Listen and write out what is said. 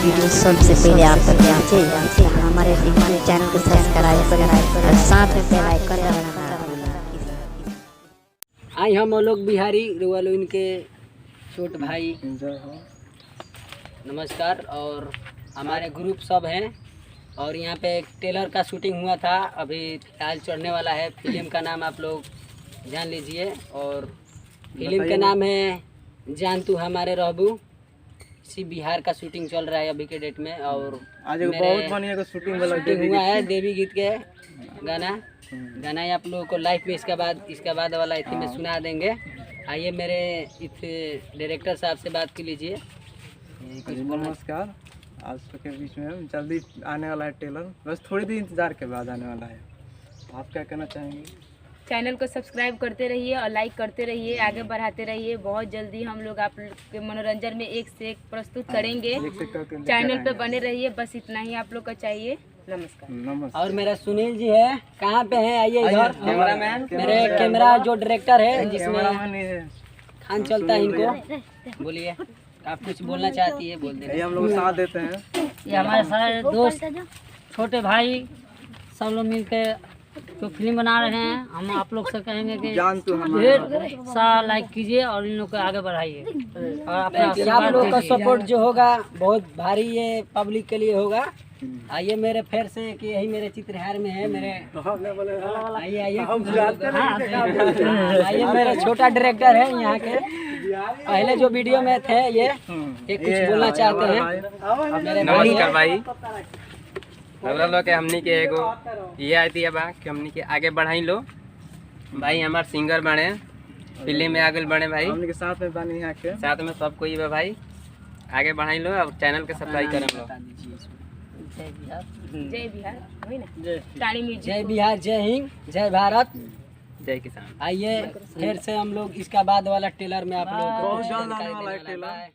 Video सबसे पहले आप तक पहुंचे, हमारे यूट्यूब चैनल को सब्सक्राइब करें और साथ में बेल आइकन दबाना। आई हम लोग बिहारी रुआलो इनके छोट भाई नमस्कार। और हमारे ग्रुप सब हैं और यहाँ पे एक टेलर का शूटिंग हुआ था, अभी फिलहाल चढ़ने वाला है। फिल्म का नाम आप लोग जान लीजिए और फिल्म का नाम है जान तू हमारे रहबू। इसी बिहार का शूटिंग चल रहा है अभी के डेट में। और आज बहुत बढ़िया शूटिंग हुआ है देवी गीत के गाना ही आप लोगों को लाइव में इसका बाद वाला इतने में सुना देंगे। आइए मेरे इस डायरेक्टर साहब से बात कर लीजिए। नमस्कार। आज के बीच में जल्दी आने वाला है टेलर, बस थोड़ी देर इंतजार के बाद आने वाला है। आप क्या कहना चाहेंगे? चैनल को सब्सक्राइब करते रहिए और लाइक करते रहिए, आगे बढ़ाते रहिए। बहुत जल्दी हम लोग आप लोग के मनोरंजन में एक से एक प्रस्तुत करेंगे। चैनल पे बने रहिए, बस इतना ही आप लोग का चाहिए। नमस्कार। और मेरा सुनील जी है, कहाँ पे है? आइए इधर। कैमरामैन मेरे कैमरा जो डायरेक्टर है जिसमें खान चलता है, इनको बोलिए आप कुछ बोलना चाहती है, बोल दे। हम लोग साथ देते हैं। ये हमारे सारे दोस्त छोटे भाई सब लोग मिलकर जो फिल्म बना रहे हैं। हम आप लोग से कहेंगे कि ढेर सा लाइक कीजिए और इन लोग को आगे बढ़ाइए। और आप लोग का सपोर्ट जो होगा बहुत भारी ये पब्लिक के लिए होगा। आइए मेरे फिर से कि यही मेरे चित्रहार में है मेरे आइए आइए मेरे छोटा डायरेक्टर है यहाँ के, पहले जो वीडियो में थे ये कुछ बोलना चाहते हैं। नमस्कार भाई लो के हमनी के एगो ये आती है बा कि हमनी के आगे बढ़ाई लो भाई। हमार सिंगर बने फिल्म में आगे बढ़े भाई, हमनी के साथ में बनी यहाँ के साथ में सब कोई बा भाई। आगे बढ़ाई लो और चैनल के सब्सक्राइब करें लो। जय बिहार, वही ना? ताली म्यूजिक। जय बिहार, जय हिंद, जय भारत, जय किसान। आइए फिर से हम लोग इसका बाद वाला टेलर में आप लोग बहुत जल्द आने वाला है टेलर।